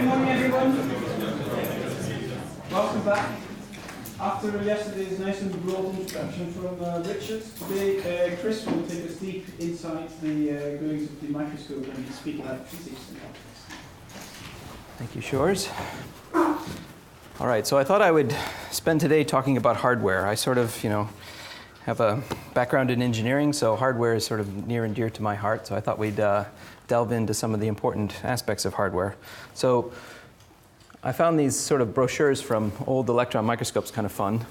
Good morning, everyone. Welcome back. After yesterday's nice and broad introduction from Richard, today Chris will take us deep inside the goings of the microscope and speak about physics and optics. Thank you, Shores. All right, so I thought I would spend today talking about hardware. I sort of, have a background in engineering, so hardware is sort of near and dear to my heart. So I thought we'd delve into some of the important aspects of hardware. So I found these sort of brochures from old electron microscopes kind of fun.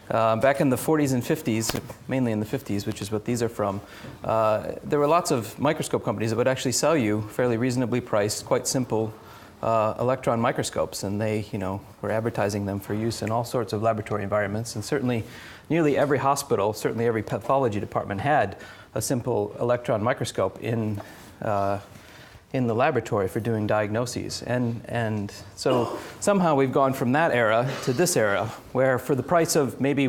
Back in the 40s and 50s, mainly in the 50s, which is what these are from, there were lots of microscope companies that would actually sell you fairly reasonably priced, quite simple electron microscopes, and they, were advertising them for use in all sorts of laboratory environments. And certainly, nearly every hospital, certainly every pathology department had a simple electron microscope in the laboratory for doing diagnoses. And so somehow we've gone from that era to this era, where for the price of maybe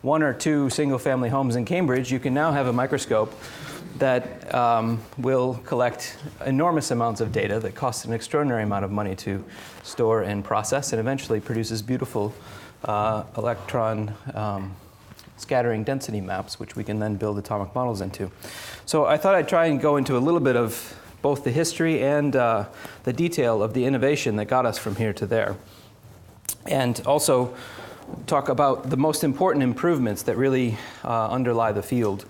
1 or 2 single-family homes in Cambridge, you can now have a microscope that will collect enormous amounts of data that costs an extraordinary amount of money to store and process, and eventually produces beautiful electron scattering density maps, which we can then build atomic models into. So I thought I'd try and go into a little bit of both the history and the detail of the innovation that got us from here to there. And also talk about the most important improvements that really underlie the field.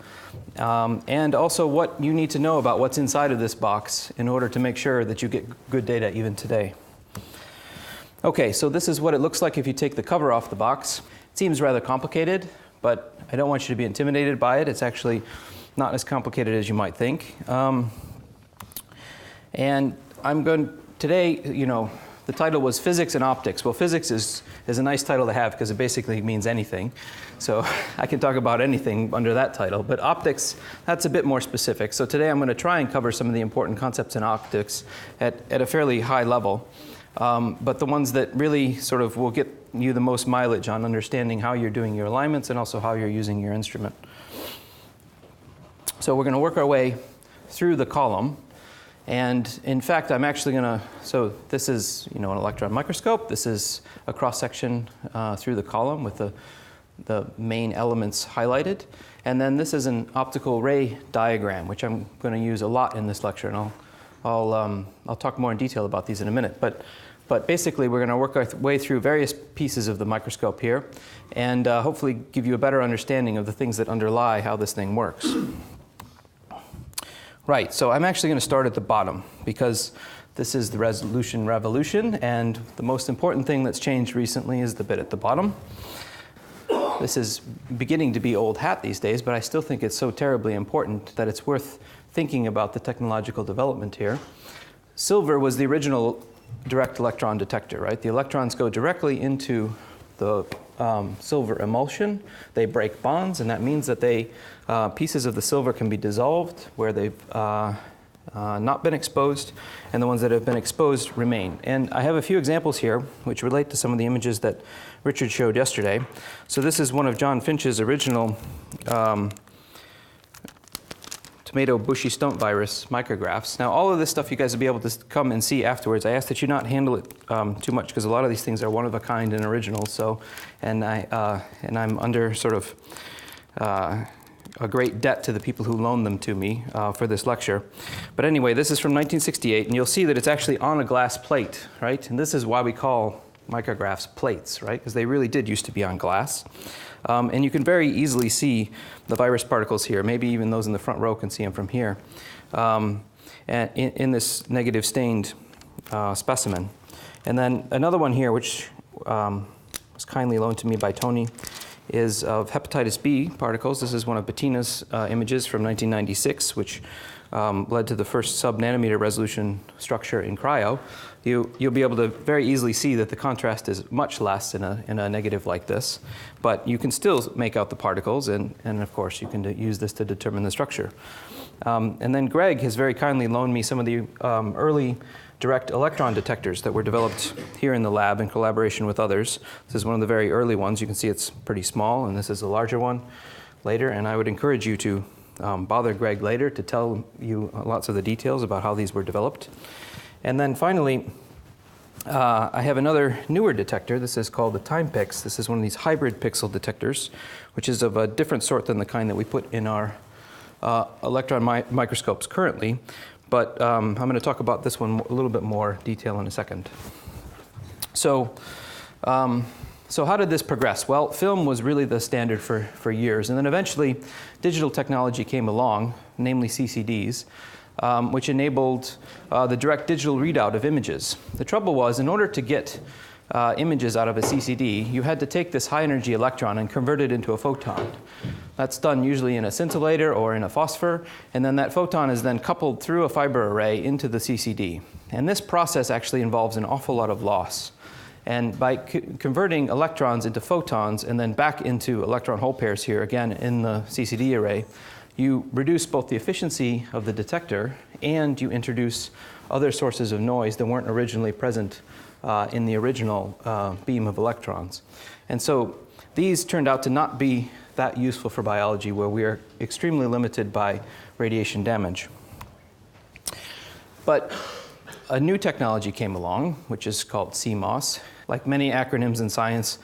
And also what you need to know about what's inside of this box in order to make sure that you get good data even today. Okay, so this is what it looks like if you take the cover off the box. It seems rather complicated, but I don't want you to be intimidated by it. It's actually not as complicated as you might think. And I'm going today, the title was Physics and Optics. Well, physics is a nice title to have because it basically means anything. So I can talk about anything under that title. But optics, that's a bit more specific. So today I'm going to try and cover some of the important concepts in optics at a fairly high level. But the ones that really sort of will get you the most mileage on understanding how you're doing your alignments and also how you're using your instrument. So we're going to work our way through the column. And in fact, I'm actually going to, so this is an electron microscope. This is a cross-section through the column with the main elements highlighted. And then this is an optical ray diagram, which I'm going to use a lot in this lecture. And I'll talk more in detail about these in a minute. But basically, we're going to work our way through various pieces of the microscope here and hopefully give you a better understanding of the things that underlie how this thing works. Right, so I'm actually going to start at the bottom because this is the resolution revolution, and the most important thing that's changed recently is the bit at the bottom. This is beginning to be old hat these days, but I still think it's so terribly important that it's worth thinking about the technological development here. Silver was the original direct electron detector, right? The electrons go directly into the silver emulsion. They break bonds, and that means that pieces of the silver can be dissolved where they've not been exposed, and the ones that have been exposed remain. And I have a few examples here which relate to some of the images that Richard showed yesterday. So this is one of John Finch's original tomato bushy stump virus micrographs. Now, all of this stuff you guys will be able to come and see afterwards. I ask that you not handle it too much because a lot of these things are one of a kind and original. So, and I'm under sort of a great debt to the people who loaned them to me for this lecture. But anyway, this is from 1968, and you'll see that it's actually on a glass plate, right? And this is why we call micrographs plates, right? Because they really did used to be on glass. And you can very easily see the virus particles here. Maybe even those in the front row can see them from here. And in this negative stained specimen. And then another one here, which was kindly loaned to me by Tony, is of hepatitis B particles. This is one of Bettina's images from 1996, which led to the first sub-nanometer resolution structure in cryo. You'll be able to very easily see that the contrast is much less in a negative like this, but you can still make out the particles, and of course you can use this to determine the structure. And then Greg has very kindly loaned me some of the early direct electron detectors that were developed here in the lab in collaboration with others. This is one of the very early ones. You can see it's pretty small, and this is a larger one later, and I would encourage you to bother Greg later to tell you lots of the details about how these were developed. And then finally, I have another newer detector. This is called the Timepics. This is one of these hybrid pixel detectors, which is of a different sort than the kind that we put in our electron microscopes currently. But I'm going to talk about this one a little bit more detail in a second. So how did this progress? Well, film was really the standard for years. And then eventually, digital technology came along, namely CCDs, which enabled the direct digital readout of images. The trouble was, in order to get images out of a CCD, you had to take this high-energy electron and convert it into a photon. That's done usually in a scintillator or in a phosphor, and then that photon is then coupled through a fiber array into the CCD. And this process actually involves an awful lot of loss. And by converting electrons into photons and then back into electron hole pairs here, again in the CCD array, you reduce both the efficiency of the detector and you introduce other sources of noise that weren't originally present in the original beam of electrons. And so these turned out to not be that useful for biology, where we are extremely limited by radiation damage. But a new technology came along, which is called CMOS. Like many acronyms in science,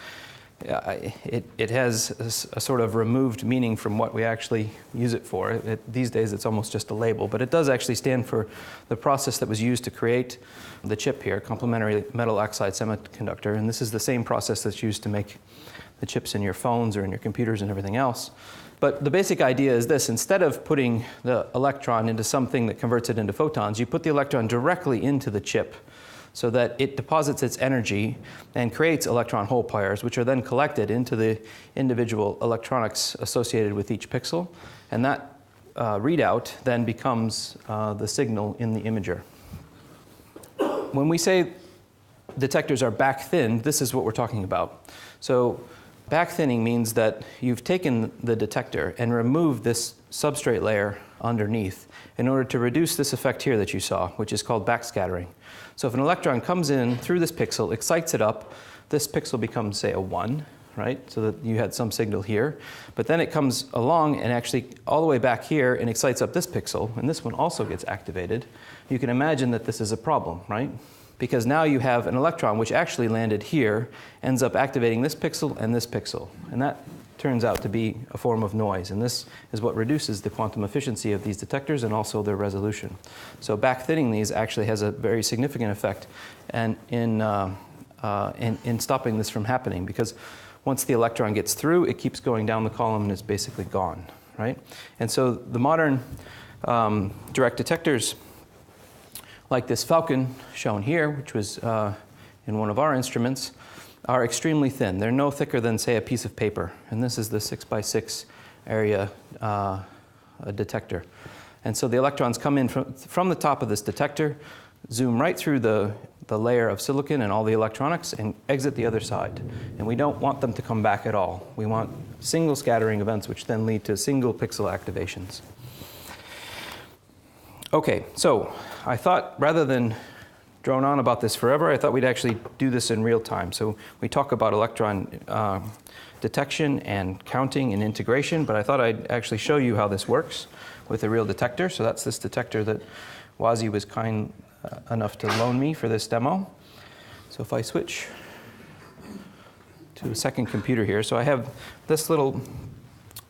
it has a sort of removed meaning from what we actually use it for. These days it's almost just a label, but it does actually stand for the process that was used to create the chip here, complementary metal oxide semiconductor, and this is the same process that's used to make the chips in your phones or in your computers and everything else. But the basic idea is this: instead of putting the electron into something that converts it into photons, you put the electron directly into the chip so that it deposits its energy and creates electron hole pairs, which are then collected into the individual electronics associated with each pixel. And that readout then becomes the signal in the imager. When we say detectors are back-thinned, this is what we're talking about. So back-thinning means that you've taken the detector and removed this substrate layer underneath in order to reduce this effect here that you saw, which is called backscattering. So if an electron comes in through this pixel, excites it up, this pixel becomes, say, a 1, right? So that you had some signal here. But then it comes along and actually all the way back here and excites up this pixel, and this one also gets activated. You can imagine that this is a problem, right? Because now you have an electron which actually landed here, ends up activating this pixel and this pixel. And that turns out to be a form of noise. And this is what reduces the quantum efficiency of these detectors and also their resolution. So back-thinning these actually has a very significant effect and in stopping this from happening, because once the electron gets through, it keeps going down the column and is basically gone, right? And so the modern direct detectors, like this Falcon shown here, which was in one of our instruments, are extremely thin. They're no thicker than, say, a piece of paper. And this is the 6x6 area detector. And so the electrons come in from the top of this detector, zoom right through the layer of silicon and all the electronics, and exit the other side. And we don't want them to come back at all. We want single scattering events, which then lead to single pixel activations. Okay, so I thought rather than drone on about this forever, I thought we'd actually do this in real time. So we talk about electron detection and counting and integration, but I thought I'd actually show you how this works with a real detector. So that's this detector that Wazi was kind enough to loan me for this demo. So if I switch to a second computer here, so I have this little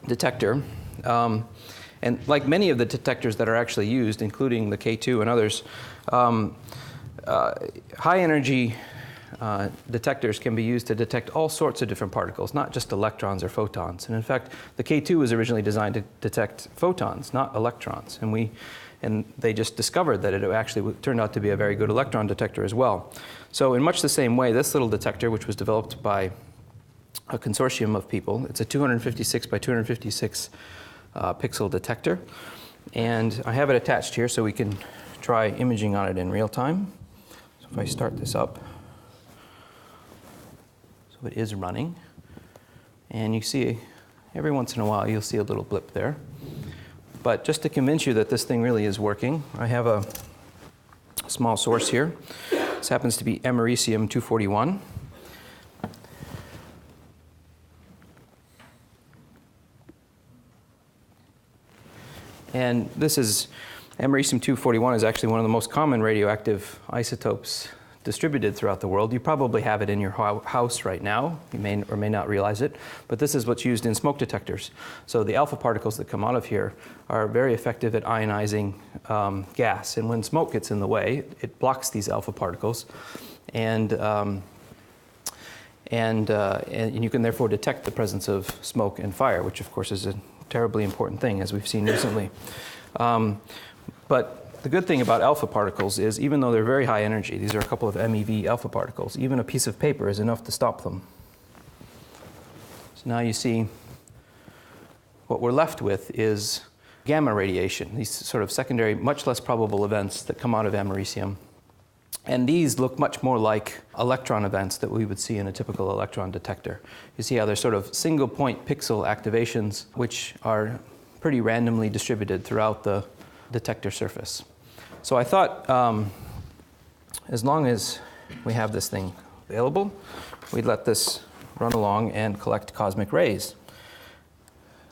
detector. And like many of the detectors that are actually used, including the K2 and others, high-energy detectors can be used to detect all sorts of different particles, not just electrons or photons. And in fact, the K2 was originally designed to detect photons, not electrons. And they just discovered that it actually turned out to be a very good electron detector as well. So in much the same way, this little detector, which was developed by a consortium of people, it's a 256 by 256 pixel detector. And I have it attached here so we can try imaging on it in real time. So if I start this up, so it is running. And you see, every once in a while, you'll see a little blip there. But just to convince you that this thing really is working, I have a small source here. This happens to be Americium-241. And this is, Americium-241 is actually one of the most common radioactive isotopes distributed throughout the world. You probably have it in your house right now. You may or may not realize it, but this is what's used in smoke detectors. So the alpha particles that come out of here are very effective at ionizing gas, and when smoke gets in the way, it blocks these alpha particles, and you can therefore detect the presence of smoke and fire, which of course is a terribly important thing, as we've seen recently. But the good thing about alpha particles is, even though they're very high energy, these are a couple of MeV alpha particles, even a piece of paper is enough to stop them. So now you see what we're left with is gamma radiation, these sort of secondary, much less probable events that come out of americium. And these look much more like electron events that we would see in a typical electron detector. You see how they're sort of single point pixel activations, which are pretty randomly distributed throughout the detector surface. So I thought, as long as we have this thing available, we'd let this run along and collect cosmic rays.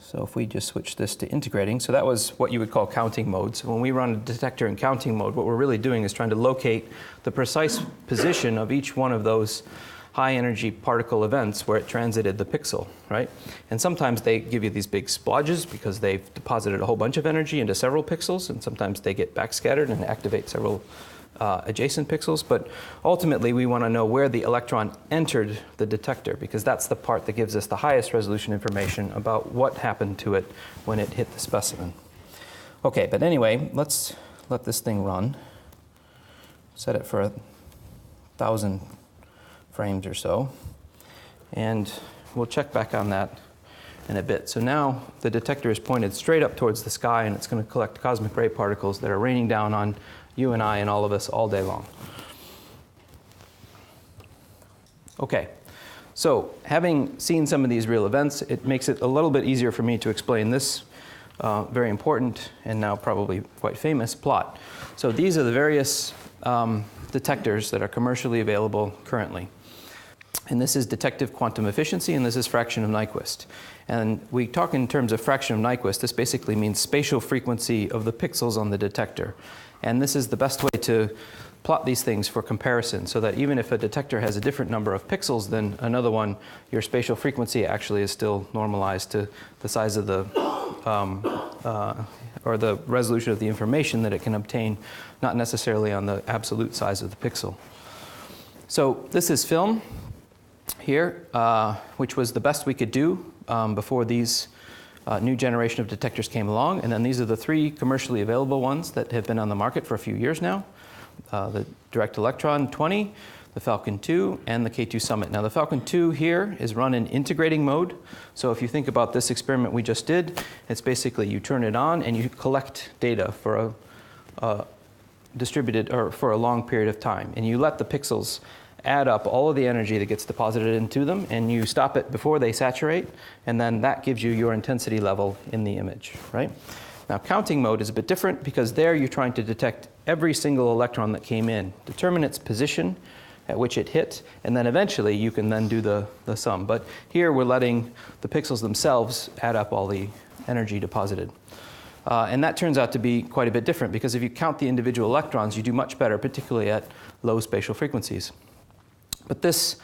So if we just switch this to integrating, so that was what you would call counting mode. So when we run a detector in counting mode, what we're really doing is trying to locate the precise position of each one of those high energy particle events where it transited the pixel, right? And sometimes they give you these big splodges because they've deposited a whole bunch of energy into several pixels, and sometimes they get backscattered and activate several adjacent pixels. But ultimately, we want to know where the electron entered the detector, because that's the part that gives us the highest resolution information about what happened to it when it hit the specimen. Okay, but anyway, let's let this thing run. Set it for 1,000 frames or so, and we'll check back on that in a bit. So now the detector is pointed straight up towards the sky, and it's going to collect cosmic ray particles that are raining down on you and I and all of us all day long. Okay, so having seen some of these real events, it makes it a little bit easier for me to explain this very important and now probably quite famous plot. So these are the various detectors that are commercially available currently. And this is detective quantum efficiency, and this is fraction of Nyquist. And we talk in terms of fraction of Nyquist. This basically means spatial frequency of the pixels on the detector. And this is the best way to plot these things for comparison, so that even if a detector has a different number of pixels than another one, your spatial frequency actually is still normalized to the size of the, or the resolution of the information that it can obtain, not necessarily on the absolute size of the pixel. So this is film here, which was the best we could do before these new generation of detectors came along. And then these are the 3 commercially available ones that have been on the market for a few years now. The Direct Electron 20, the Falcon 2, and the K2 Summit. Now the Falcon 2 here is run in integrating mode. So if you think about this experiment we just did, it's basically you turn it on and you collect data for a distributed, or for a long period of time. And you let the pixels add up all of the energy that gets deposited into them, and you stop it before they saturate, and then that gives you your intensity level in the image, right? Now counting mode is a bit different, because there you're trying to detect every single electron that came in, determine its position at which it hit, and then eventually you can then do the sum. But here we're letting the pixels themselves add up all the energy deposited. And that turns out to be quite a bit different, because if you count the individual electrons, you do much better, particularly at low spatial frequencies. But this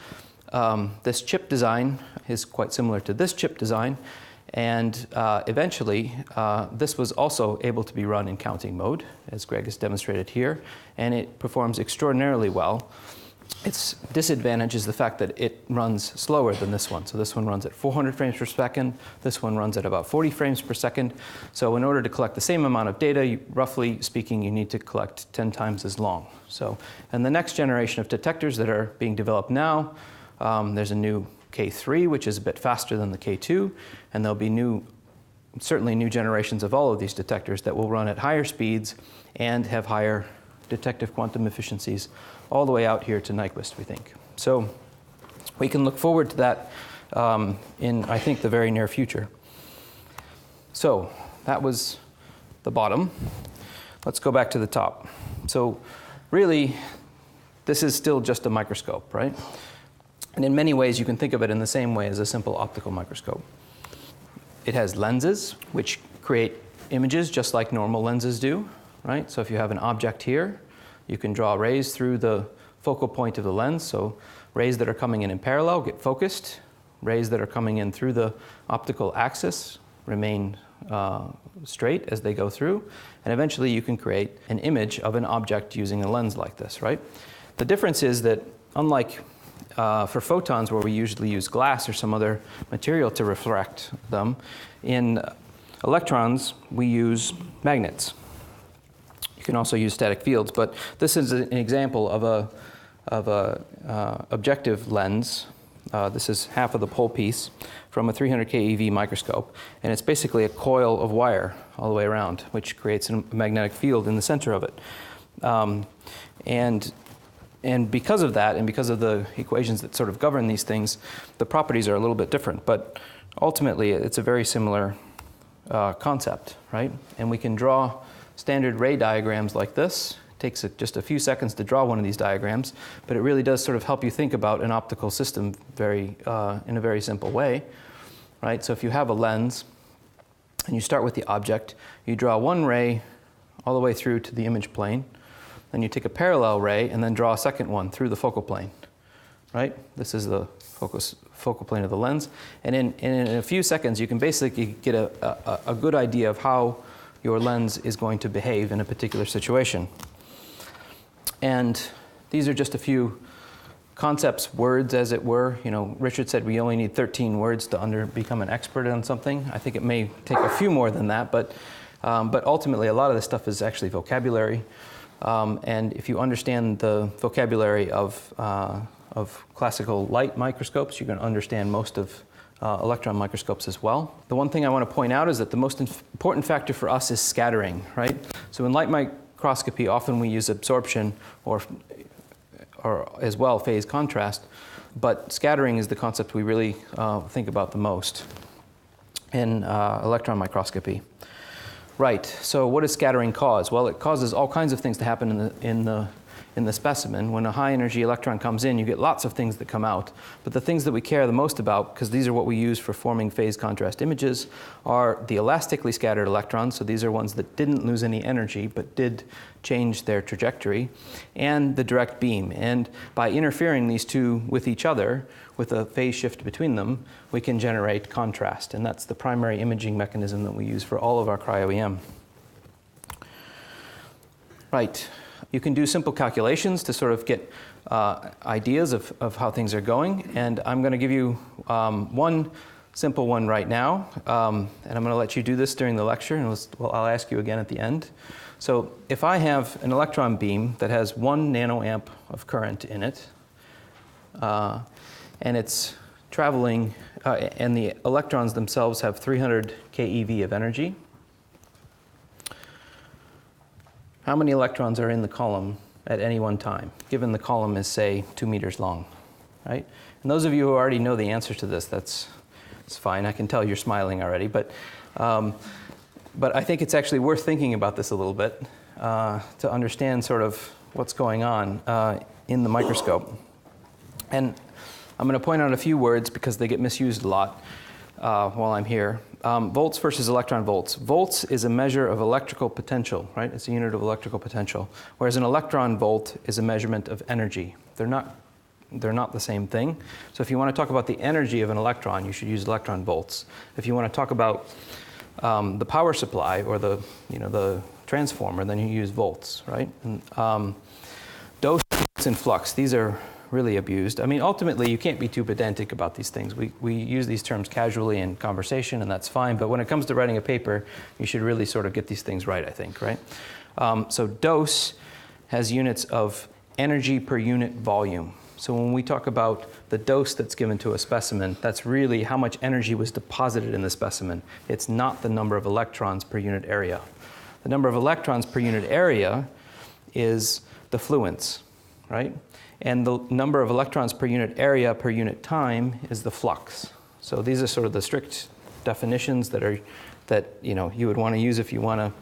chip design is quite similar to this chip design, and eventually this was also able to be run in counting mode, as Greg has demonstrated here, and it performs extraordinarily well. Its disadvantage is the fact that it runs slower than this one. So this one runs at 400 frames per second. This one runs at about 40 frames per second. So in order to collect the same amount of data, roughly speaking, you need to collect 10 times as long. So, and the next generation of detectors that are being developed now, there's a new K3, which is a bit faster than the K2, and there'll be certainly new generations of all of these detectors that will run at higher speeds and have higher detective quantum efficiencies all the way out here to Nyquist, we think. So we can look forward to that in, I think, the very near future. So that was the bottom. Let's go back to the top. So really, this is still just a microscope, right? And in many ways, you can think of it in the same way as a simple optical microscope. It has lenses, which create images just like normal lenses do, right? So if you have an object here, you can draw rays through the focal point of the lens. So rays that are coming in parallel get focused. Rays that are coming in through the optical axis remain straight as they go through. And eventually you can create an image of an object using a lens like this, right? The difference is that unlike for photons, where we usually use glass or some other material to refract them, in electrons we use magnets. You can also use static fields, but this is an example of a objective lens. This is half of the pole piece from a 300 keV microscope, and it's basically a coil of wire all the way around, which creates a magnetic field in the center of it. And because of that, and because of the equations that sort of govern these things, the properties are a little bit different. But ultimately, it's a very similar concept, right? And we can draw standard ray diagrams like this. It takes just a few seconds to draw one of these diagrams, but it really does sort of help you think about an optical system in a very simple way, right? So if you have a lens and you start with the object, you draw one ray all the way through to the image plane. Then you take a parallel ray and then draw a second one through the focal plane, right? This is the focal plane of the lens. And in a few seconds, you can basically get a good idea of how your lens is going to behave in a particular situation. And these are just a few concepts, words, as it were. You know, Richard said we only need 13 words to become an expert on something. I think it may take a few more than that, but ultimately, a lot of this stuff is actually vocabulary. And if you understand the vocabulary of classical light microscopes, you can understand most of electron microscopes as well. The one thing I want to point out is that the most important factor for us is scattering, right? So in light microscopy, often we use absorption or as well phase contrast, but scattering is the concept we really think about the most in electron microscopy. Right, so what does scattering cause? Well, it causes all kinds of things to happen in the specimen. When a high energy electron comes in, you get lots of things that come out. But the things that we care the most about, because these are what we use for forming phase contrast images, are the elastically scattered electrons. So these are ones that didn't lose any energy, but did change their trajectory, and the direct beam. And by interfering these two with each other, with a phase shift between them, we can generate contrast. And that's the primary imaging mechanism that we use for all of our cryo-EM. Right. You can do simple calculations to sort of get ideas of how things are going. And I'm going to give you one simple one right now. And I'm going to let you do this during the lecture, and I'll ask you again at the end. So if I have an electron beam that has 1 nanoamp of current in it, and it's traveling, and the electrons themselves have 300 keV of energy, how many electrons are in the column at any one time, given the column is, say, 2 meters long, right? And those of you who already know the answer to this, it's fine. I can tell you're smiling already, but I think it's actually worth thinking about this a little bit to understand sort of what's going on in the microscope. And I'm going to point out a few words because they get misused a lot while I'm here. Volts versus electron volts. Volts is a measure of electrical potential, right? It's a unit of electrical potential, whereas an electron volt is a measurement of energy. They're not the same thing. So if you want to talk about the energy of an electron, you should use electron volts. If you want to talk about the power supply or the transformer, then you use volts, right? And, dose and flux, these are really abused. I mean, ultimately, you can't be too pedantic about these things. We use these terms casually in conversation, and that's fine. But when it comes to writing a paper, you should really sort of get these things right, I think, right? So dose has units of energy per unit volume. So when we talk about the dose that's given to a specimen, that's really how much energy was deposited in the specimen. It's not the number of electrons per unit area. The number of electrons per unit area is the fluence, right? And the number of electrons per unit area per unit time is the flux. So these are sort of the strict definitions that you would want to use if you want to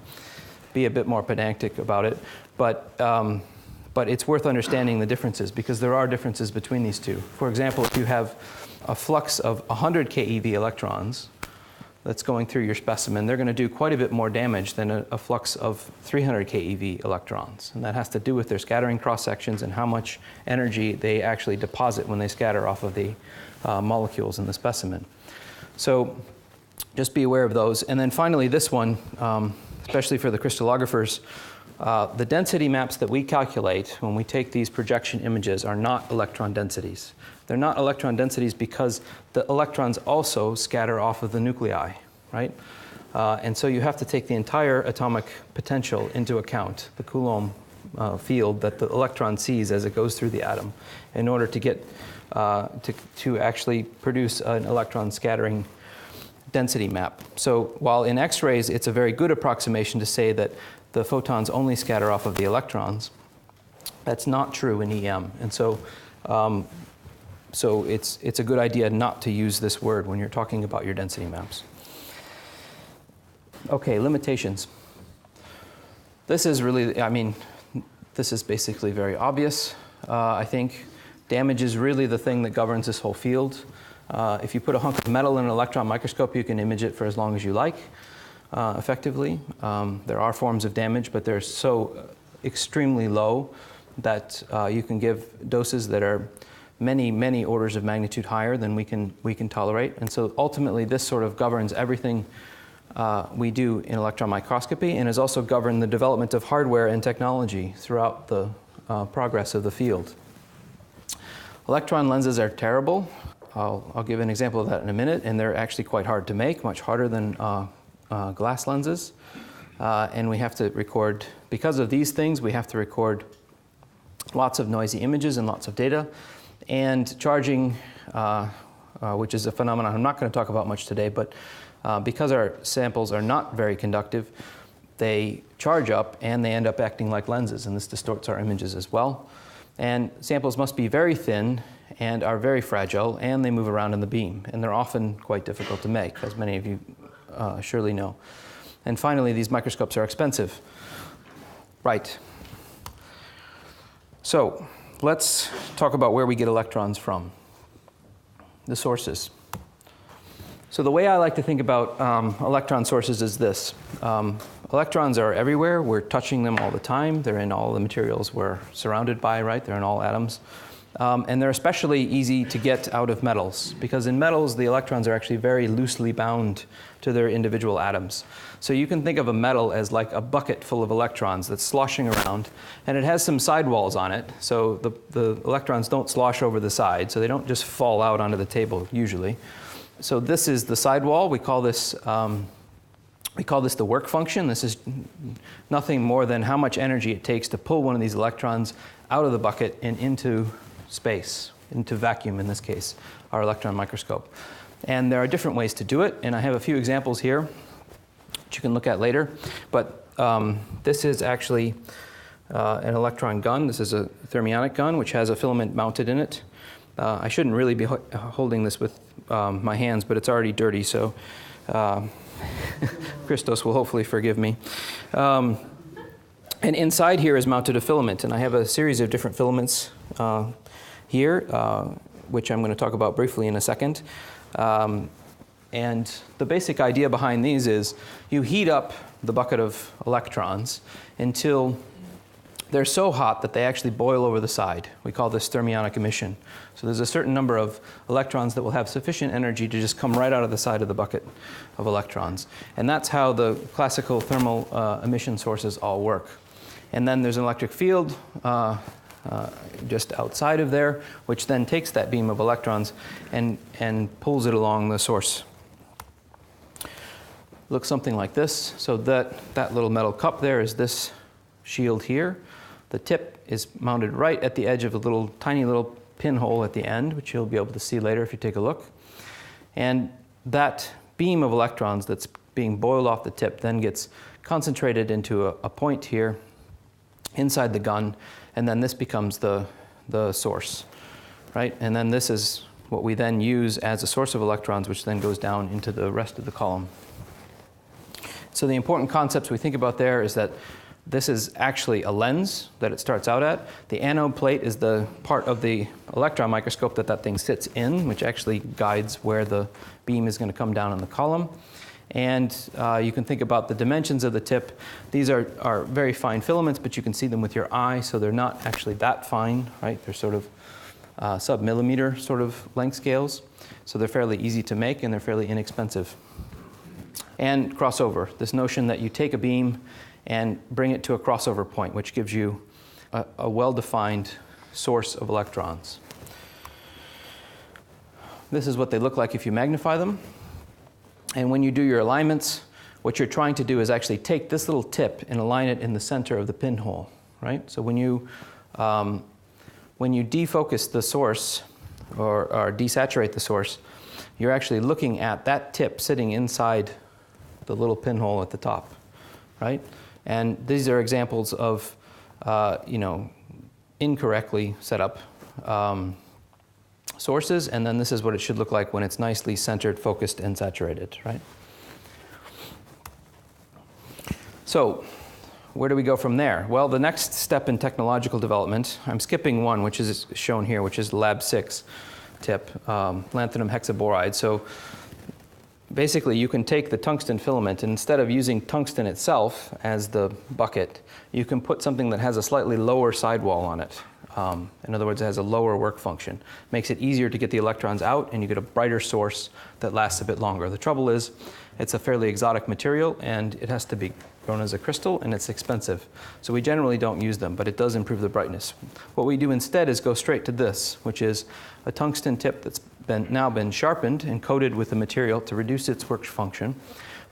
be a bit more pedantic about it. But it's worth understanding the differences because there are differences between these two. For example, if you have a flux of 100 keV electrons, that's going through your specimen, they're going to do quite a bit more damage than a flux of 300 keV electrons. And that has to do with their scattering cross-sections and how much energy they actually deposit when they scatter off of the molecules in the specimen. So just be aware of those. And then finally, this one, especially for the crystallographers, the density maps that we calculate when we take these projection images are not electron densities. They're not electron densities because the electrons also scatter off of the nuclei, right? And so you have to take the entire atomic potential into account, the Coulomb field that the electron sees as it goes through the atom, in order to get to actually produce an electron scattering density map. So while in X-rays it's a very good approximation to say that the photons only scatter off of the electrons, that's not true in EM. And so it's a good idea not to use this word when you're talking about your density maps. Okay, limitations. This is really, I mean, this is basically very obvious. I think damage is really the thing that governs this whole field. If you put a hunk of metal in an electron microscope, you can image it for as long as you like, effectively. There are forms of damage, but they're so extremely low that you can give doses that are many, many orders of magnitude higher than we can tolerate. And so ultimately, this sort of governs everything we do in electron microscopy, and has also governed the development of hardware and technology throughout the progress of the field. Electron lenses are terrible. I'll give an example of that in a minute, and they're actually quite hard to make, much harder than glass lenses. And we have to record, because of these things, we have to record lots of noisy images and lots of data. And charging, which is a phenomenon I'm not going to talk about much today, but because our samples are not very conductive, they charge up and they end up acting like lenses, and this distorts our images as well. And samples must be very thin and are very fragile, and they move around in the beam, and they're often quite difficult to make, as many of you surely know. And finally, these microscopes are expensive. Right. So let's talk about where we get electrons from, the sources. So the way I like to think about electron sources is this. Electrons are everywhere. We're touching them all the time. They're in all the materials we're surrounded by, right? They're in all atoms. And they're especially easy to get out of metals, because in metals, the electrons are actually very loosely bound to their individual atoms. So you can think of a metal as like a bucket full of electrons that's sloshing around, and it has some sidewalls on it, so the electrons don't slosh over the side, so they don't just fall out onto the table usually. So this is the sidewall. We call this the work function. This is nothing more than how much energy it takes to pull one of these electrons out of the bucket and into space, into vacuum in this case, our electron microscope. And there are different ways to do it, and I have a few examples here which you can look at later. But this is actually an electron gun. This is a thermionic gun which has a filament mounted in it. I shouldn't really be holding this with my hands, but it's already dirty, so Christos will hopefully forgive me. And inside here is mounted a filament, and I have a series of different filaments here, which I'm going to talk about briefly in a second. And the basic idea behind these is you heat up the bucket of electrons until they're so hot that they actually boil over the side. We call this thermionic emission. So there's a certain number of electrons that will have sufficient energy to just come right out of the side of the bucket of electrons. And that's how the classical thermal emission sources all work. And then there's an electric field just outside of there, which then takes that beam of electrons and pulls it along the source. Looks something like this. So that little metal cup there is this shield here. The tip is mounted right at the edge of a tiny little pinhole at the end, which you'll be able to see later if you take a look. And that beam of electrons that's being boiled off the tip then gets concentrated into a point here inside the gun, and then this becomes the source, right? And then this is what we then use as a source of electrons, which then goes down into the rest of the column. So the important concepts we think about there is that this is actually a lens that it starts out at. The anode plate is the part of the electron microscope that thing sits in, which actually guides where the beam is going to come down in the column. And you can think about the dimensions of the tip. These are very fine filaments, but you can see them with your eye, so they're not actually that fine, right? They're sort of sub-millimeter sort of length scales. So they're fairly easy to make, and they're fairly inexpensive. And crossover, this notion that you take a beam and bring it to a crossover point, which gives you a well-defined source of electrons. This is what they look like if you magnify them. And when you do your alignments, what you're trying to do is actually take this little tip and align it in the center of the pinhole, right? So when you defocus the source or desaturate the source, you're actually looking at that tip sitting inside the little pinhole at the top, right? And these are examples of, incorrectly set up sources, and then this is what it should look like when it's nicely centered, focused, and saturated, right? So where do we go from there? Well, the next step in technological development, I'm skipping one, which is shown here, which is Lab 6 tip, lanthanum hexaboride. So basically, you can take the tungsten filament, and instead of using tungsten itself as the bucket, you can put something that has a slightly lower sidewall on it. In other words, it has a lower work function. Makes it easier to get the electrons out, and you get a brighter source that lasts a bit longer. The trouble is, it's a fairly exotic material, and it has to be grown as a crystal, and it's expensive. So we generally don't use them, but it does improve the brightness. What we do instead is go straight to this, which is a tungsten tip that's now been sharpened and coated with the material to reduce its work function,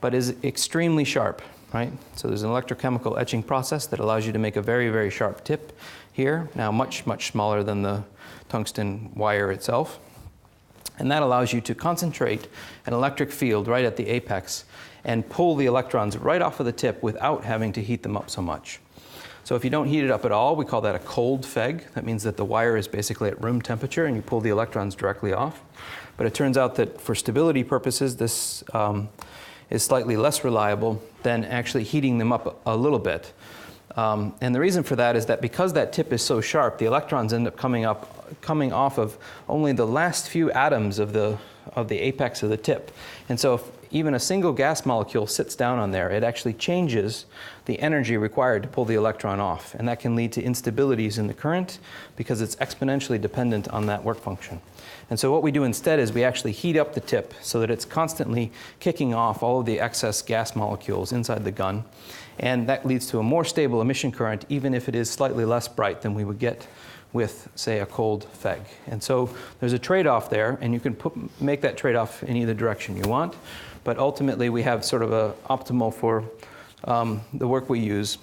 but is extremely sharp, right? So there's an electrochemical etching process that allows you to make a very, very sharp tip here, now much, much smaller than the tungsten wire itself. And that allows you to concentrate an electric field right at the apex and pull the electrons right off of the tip without having to heat them up so much. So if you don't heat it up at all, we call that a cold FEG. That means that the wire is basically at room temperature and you pull the electrons directly off. But it turns out that for stability purposes, this is slightly less reliable than actually heating them up a little bit. And the reason for that is that because that tip is so sharp, the electrons end up coming off of only the last few atoms of the apex of the tip. And so if even a single gas molecule sits down on there, it actually changes the energy required to pull the electron off. And that can lead to instabilities in the current because it's exponentially dependent on that work function. And so what we do instead is we actually heat up the tip so that it's constantly kicking off all of the excess gas molecules inside the gun. And that leads to a more stable emission current, even if it is slightly less bright than we would get with, say, a cold FEG. And so there's a trade-off there, and you can make that trade-off in either direction you want. But ultimately, we have sort of an optimal for the work we use,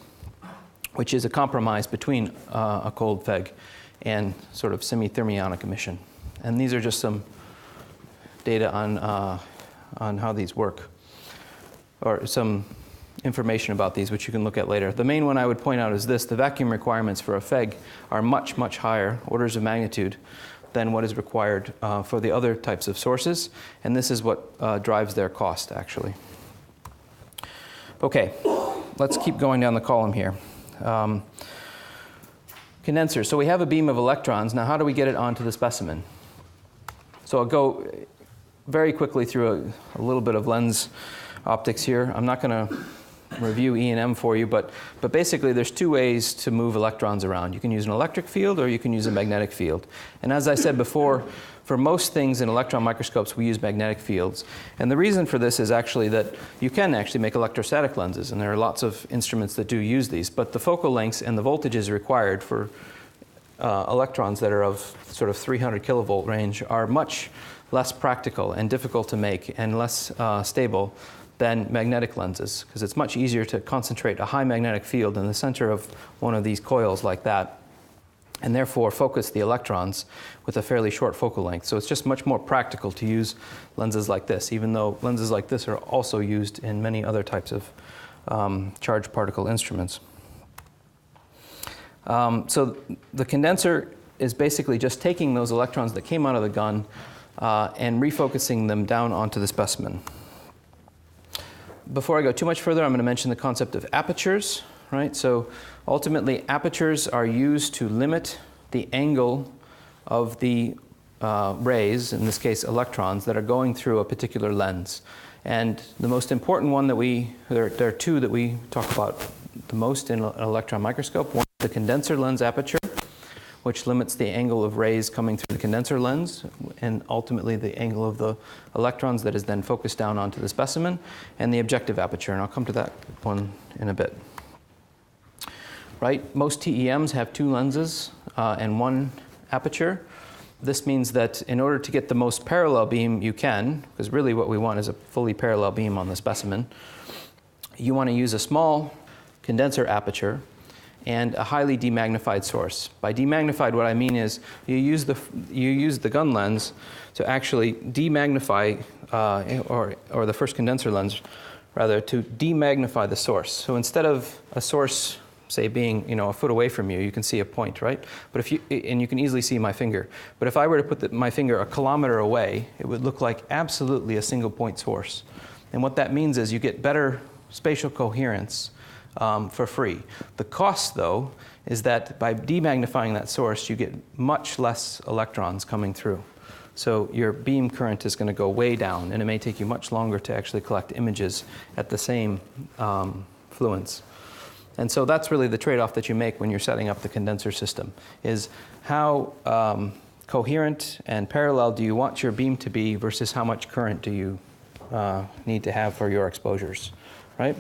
which is a compromise between a cold FEG and sort of semi-thermionic emission. And these are just some data on how these work, or some information about these, which you can look at later. The main one I would point out is this: the vacuum requirements for a FEG are much, much higher, orders of magnitude, than what is required for the other types of sources. And this is what drives their cost, actually. Okay, let's keep going down the column here. Condenser. So we have a beam of electrons. Now, how do we get it onto the specimen? So I'll go very quickly through a little bit of lens optics here. I'm not going to review E&M for you, but basically there's two ways to move electrons around. You can use an electric field or you can use a magnetic field. And as I said before, for most things in electron microscopes, we use magnetic fields. And the reason for this is actually that you can actually make electrostatic lenses, and there are lots of instruments that do use these, but the focal lengths and the voltages required for electrons that are of sort of 300 kilovolt range are much less practical and difficult to make and less stable than magnetic lenses, because it's much easier to concentrate a high magnetic field in the center of one of these coils like that, and therefore focus the electrons with a fairly short focal length. So it's just much more practical to use lenses like this, even though lenses like this are also used in many other types of charged particle instruments. So the condenser is basically just taking those electrons that came out of the gun and refocusing them down onto the specimen. Before I go too much further, I'm going to mention the concept of apertures, right? So ultimately, apertures are used to limit the angle of the rays, in this case electrons, that are going through a particular lens. And the most important one that there are two that we talk about the most in an electron microscope. One is the condenser lens aperture, which limits the angle of rays coming through the condenser lens and ultimately the angle of the electrons that is then focused down onto the specimen, and the objective aperture, and I'll come to that one in a bit. Right, most TEMs have two lenses and one aperture. This means that in order to get the most parallel beam you can, because really what we want is a fully parallel beam on the specimen, you want to use a small condenser aperture and a highly demagnified source. By demagnified, what I mean is you use the gun lens to actually demagnify, or the first condenser lens, rather, to demagnify the source. So instead of a source, say, being a foot away from you, you can see a point, right? But and you can easily see my finger. But if I were to put my finger a kilometer away, it would look like absolutely a single point source. And what that means is you get better spatial coherence for free. The cost, though, is that by demagnifying that source, you get much less electrons coming through. So your beam current is going to go way down, and it may take you much longer to actually collect images at the same fluence. And so that's really the trade-off that you make when you're setting up the condenser system, is how coherent and parallel do you want your beam to be versus how much current do you need to have for your exposures, right?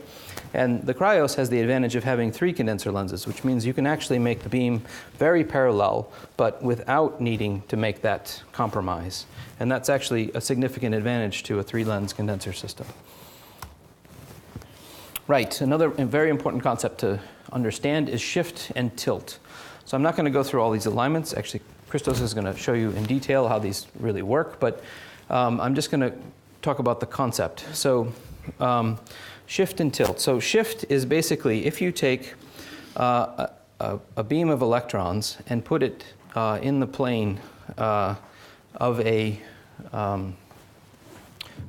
And the Cryos has the advantage of having 3 condenser lenses, which means you can actually make the beam very parallel, but without needing to make that compromise. And that's actually a significant advantage to a 3-lens condenser system. Right, another very important concept to understand is shift and tilt. So I'm not going to go through all these alignments. Actually, Christos is going to show you in detail how these really work, but I'm just going to talk about the concept. So shift and tilt. So shift is basically if you take a beam of electrons and put it in the plane of an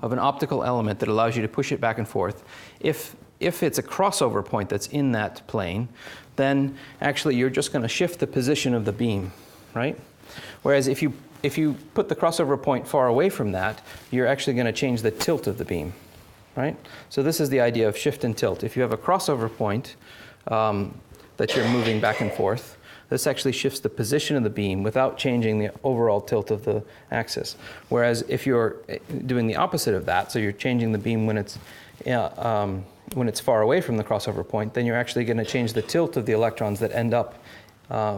optical element that allows you to push it back and forth. If it's a crossover point that's in that plane, then actually you're just going to shift the position of the beam, right? Whereas if you put the crossover point far away from that, you're actually going to change the tilt of the beam, right? So this is the idea of shift and tilt. If you have a crossover point that you're moving back and forth, this actually shifts the position of the beam without changing the overall tilt of the axis. Whereas if you're doing the opposite of that, so you're changing the beam when it's far away from the crossover point, then you're actually going to change the tilt of the electrons that end up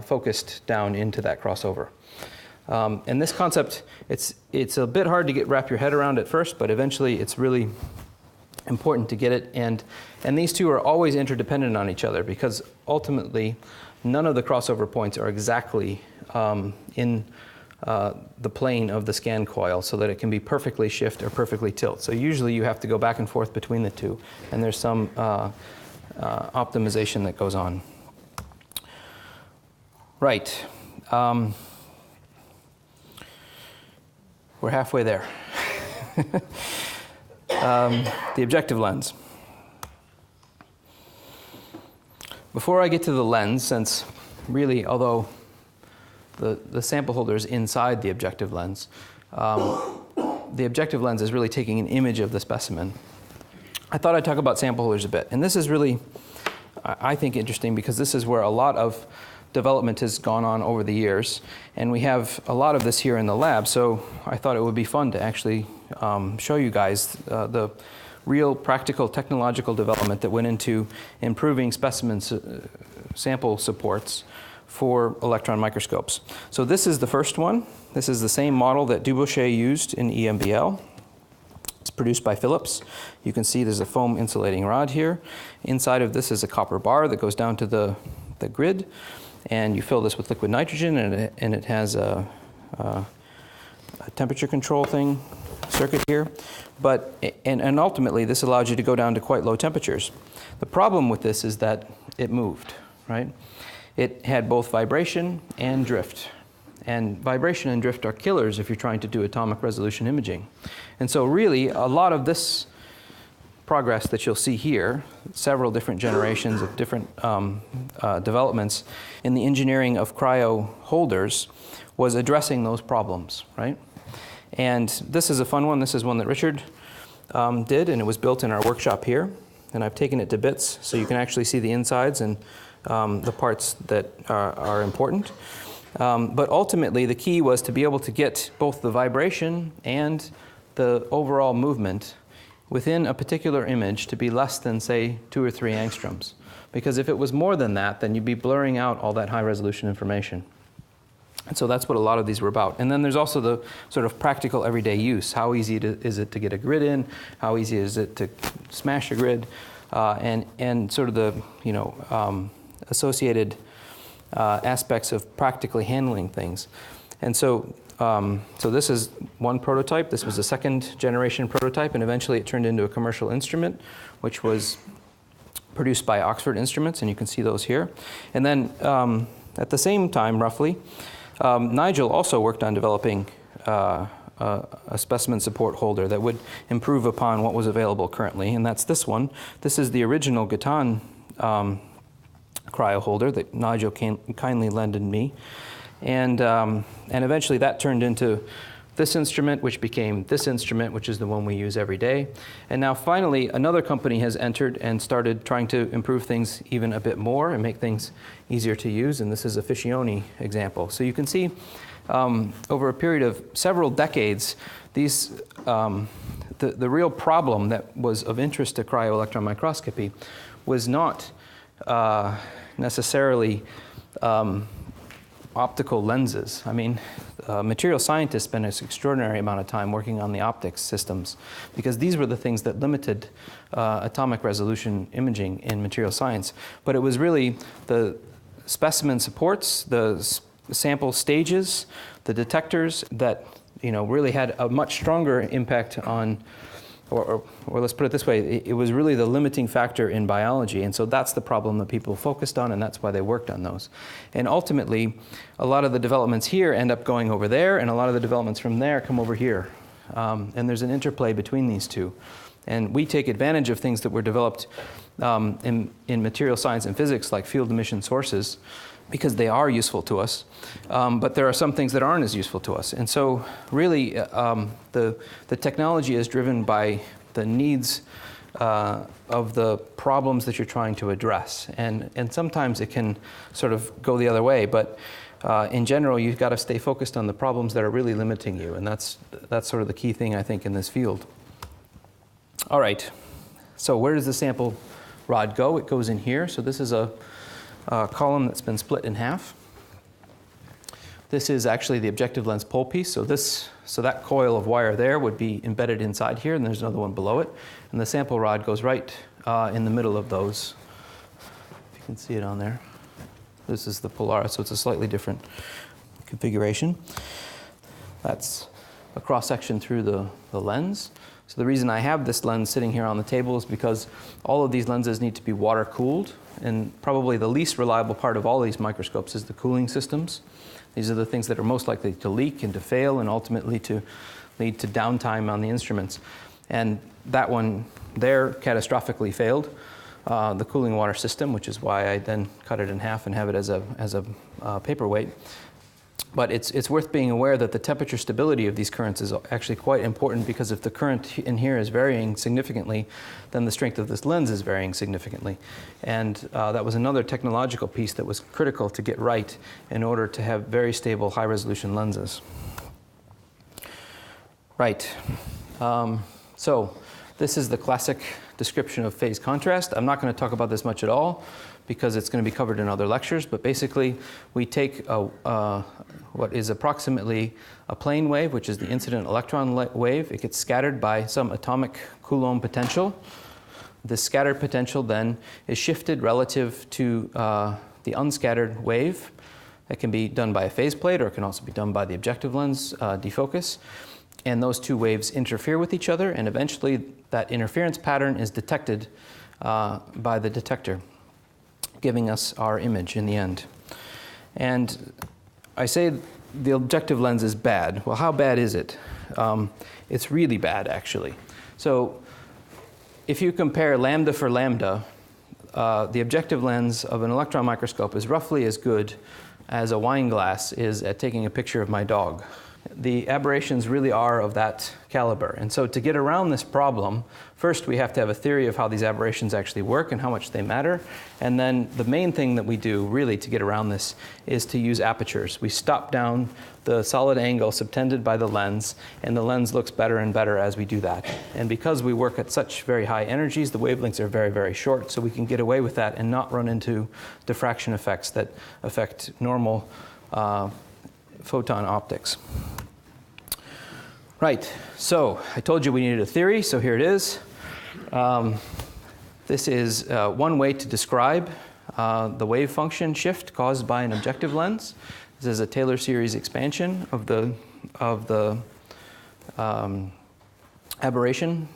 focused down into that crossover. And this concept, it's a bit hard to wrap your head around at first, but eventually it's really important to get it. And these two are always interdependent on each other, because ultimately none of the crossover points are exactly in the plane of the scan coil so that it can be perfectly shift or perfectly tilt. So usually you have to go back and forth between the two, and there's some optimization that goes on. Right. We're halfway there. The objective lens. Before I get to the lens, since really, although the sample holder is inside the objective lens, the objective lens is really taking an image of the specimen. I thought I'd talk about sample holders a bit. And this is really, I think, interesting, because this is where a lot of development has gone on over the years. And we have a lot of this here in the lab, so I thought it would be fun to actually show you guys the real practical technological development that went into improving specimen sample supports for electron microscopes. So this is the first one. This is the same model that Dubochet used in EMBL. It's produced by Philips. You can see there's a foam insulating rod here. Inside of this is a copper bar that goes down to the grid, and you fill this with liquid nitrogen, and it has a temperature control circuit here. But and ultimately this allows you to go down to quite low temperatures. The problem with this is that it moved, right? It had both vibration and drift. And vibration and drift are killers if you're trying to do atomic resolution imaging. And so really, a lot of this progress that you'll see here, several different generations of different developments in the engineering of cryo holders, was addressing those problems, right? And this is a fun one. This is one that Richard did, and it was built in our workshop here. And I've taken it to bits so you can actually see the insides and the parts that are important. But ultimately, the key was to be able to get both the vibration and the overall movement within a particular image to be less than, say, 2 or 3 angstroms. Because if it was more than that, then you'd be blurring out all that high-resolution information. And so that's what a lot of these were about. And then there's also the sort of practical everyday use. How easy is it to get a grid in? How easy is it to smash a grid? And sort of the associated aspects of practically handling things. And so this is one prototype. This was a second generation prototype, and eventually it turned into a commercial instrument, which was produced by Oxford Instruments, and you can see those here. And then at the same time, roughly, Nigel also worked on developing a specimen support holder that would improve upon what was available currently, and that's this one. This is the original Gatan cryo holder that Nigel kindly lended me. And eventually that turned into this instrument, which became this instrument, which is the one we use every day. And now finally, another company has entered and started trying to improve things even a bit more and make things easier to use, and this is a Ficioni example. So you can see over a period of several decades, these, the real problem that was of interest to cryo-electron microscopy was not necessarily optical lenses. I mean, material scientists spent an extraordinary amount of time working on the optics systems because these were the things that limited atomic resolution imaging in material science. But it was really the specimen supports, the sample stages, the detectors that really had a much stronger impact on, or let's put it this way, it was really the limiting factor in biology, and so that's the problem that people focused on, and that's why they worked on those. And ultimately, a lot of the developments here end up going over there, and a lot of the developments from there come over here. And there's an interplay between these two. And we take advantage of things that were developed in material science and physics, like field emission sources, because they are useful to us, but there are some things that aren't as useful to us. And so really, the technology is driven by the needs of the problems that you're trying to address. And sometimes it can sort of go the other way, but in general, you've got to stay focused on the problems that are really limiting you, and that's sort of the key thing, I think, in this field. All right, so where does the sample rod go? It goes in here. So this is a column that's been split in half. This is actually the objective lens pole piece. So that coil of wire there would be embedded inside here, and there's another one below it. And the sample rod goes right in the middle of those. If you can see it on there. This is the Polaris, so it's a slightly different configuration. That's a cross-section through the lens. So the reason I have this lens sitting here on the table is because all of these lenses need to be water-cooled, and probably the least reliable part of all these microscopes is the cooling systems. These are the things that are most likely to leak and to fail and ultimately to lead to downtime on the instruments. And that one there catastrophically failed, the cooling water system, which is why I then cut it in half and have it as a paperweight. But it's worth being aware that the temperature stability of these currents is actually quite important, because if the current in here is varying significantly, then the strength of this lens is varying significantly. And that was another technological piece that was critical to get right in order to have very stable high-resolution lenses. Right. So this is the classic description of phase contrast. I'm not going to talk about this much at all, because it's going to be covered in other lectures, but basically we take what is approximately a plane wave, which is the incident electron wave. It gets scattered by some atomic Coulomb potential. This scattered potential then is shifted relative to the unscattered wave. That can be done by a phase plate, or it can also be done by the objective lens defocus. And those two waves interfere with each other, and eventually that interference pattern is detected by the detector, giving us our image in the end. And I say the objective lens is bad. Well, how bad is it? It's really bad, actually. So if you compare lambda for lambda, the objective lens of an electron microscope is roughly as good as a wine glass is at taking a picture of my dog. the aberrations really are of that caliber. And so to get around this problem, first we have to have a theory of how these aberrations actually work and how much they matter. And then the main thing that we do really to get around this is to use apertures. We stop down the solid angle subtended by the lens, and the lens looks better and better as we do that. And because we work at such very high energies, the wavelengths are very, very short, so we can get away with that and not run into diffraction effects that affect normal photon optics. Right, so I told you we needed a theory, so here it is. This is one way to describe the wave function shift caused by an objective lens. This is a Taylor series expansion of the aberration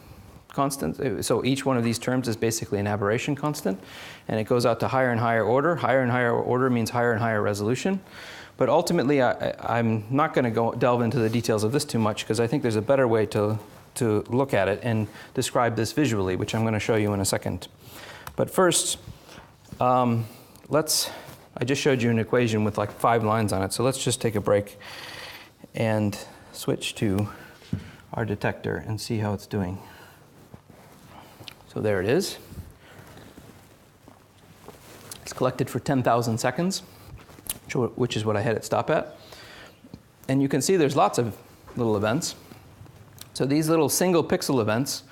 constant. So each one of these terms is basically an aberration constant, and it goes out to higher and higher order. Higher and higher order means higher and higher resolution. But ultimately, I'm not going to delve into the details of this too much, because I think there's a better way to look at it and describe this visually, which I'm going to show you in a second. But first, I just showed you an equation with like 5 lines on it, so let's just take a break and switch to our detector and see how it's doing. So there it is. It's collected for 10,000 seconds. Which is what I had it stop at. And you can see there's lots of little events. So these little single pixel events,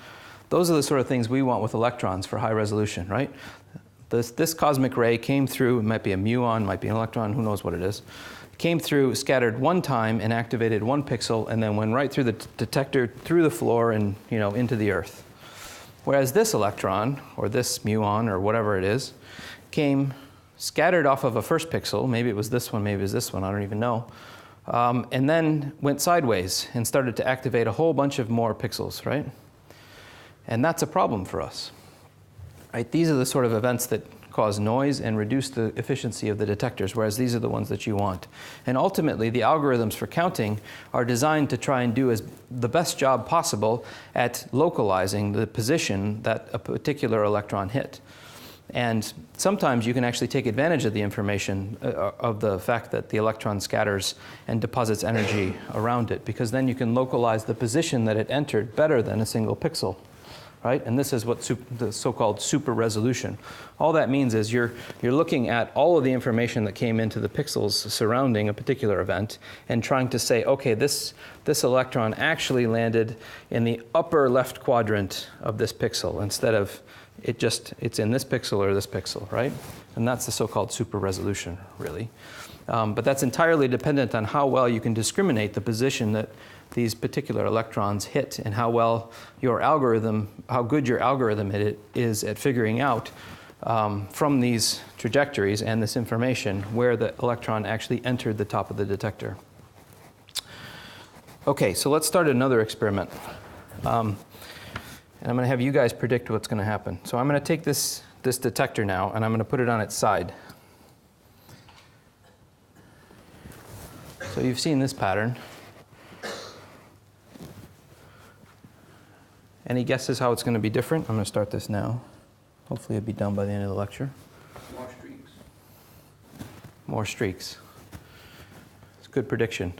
those are the sort of things we want with electrons for high resolution, right? This cosmic ray came through, it might be a muon, might be an electron, who knows what it is. Came through, scattered one time and activated 1 pixel, and then went right through the detector, through the floor, and into the Earth. Whereas this electron, or this muon, or whatever it is, came scattered off of a first pixel, maybe it was this one, maybe it was this one, I don't even know, and then went sideways and started to activate a whole bunch of more pixels, right? And that's a problem for us, right? These are the sort of events that cause noise and reduce the efficiency of the detectors, whereas these are the ones that you want. And ultimately, the algorithms for counting are designed to try and do the best job possible at localizing the position that a particular electron hit. And sometimes you can actually take advantage of the information of the fact that the electron scatters and deposits energy around it, because then you can localize the position that it entered better than a single pixel, right? And this is what the so-called super resolution. All that means is you're looking at all of the information that came into the pixels surrounding a particular event and trying to say, okay, this electron actually landed in the upper left quadrant of this pixel instead of it's in this pixel or this pixel, right? And that's the so-called super resolution, really. But that's entirely dependent on how well you can discriminate the position that these particular electrons hit and how well how good your algorithm is at figuring out from these trajectories and this information where the electron actually entered the top of the detector. Okay, so let's start another experiment. And I'm going to have you guys predict what's going to happen. So I'm going to take this detector now, and I'm going to put it on its side. So you've seen this pattern. Any guesses how it's going to be different? I'm going to start this now. Hopefully it'll be done by the end of the lecture. More streaks. More streaks. It's a good prediction.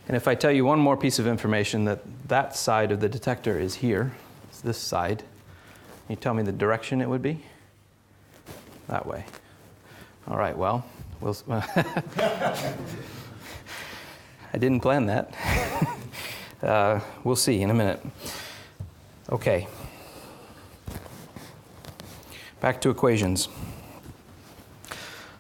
And if I tell you one more piece of information, that side of the detector is here. This side. Can you tell me the direction it would be? That way. All right, well, I didn't plan that. We'll see in a minute. Okay. Back to equations.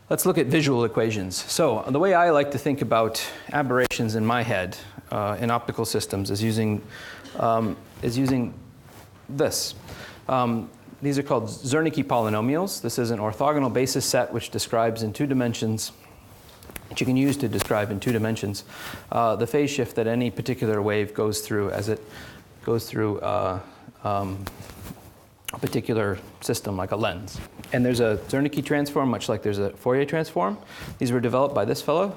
Let's look at visual equations. So the way I like to think about aberrations in my head in optical systems is using this. These are called Zernike polynomials. This is an orthogonal basis set which describes in 2 dimensions, which you can use to describe in 2 dimensions, the phase shift that any particular wave goes through as it goes through a particular system like a lens. And there's a Zernike transform, much like there's a Fourier transform. These were developed by this fellow,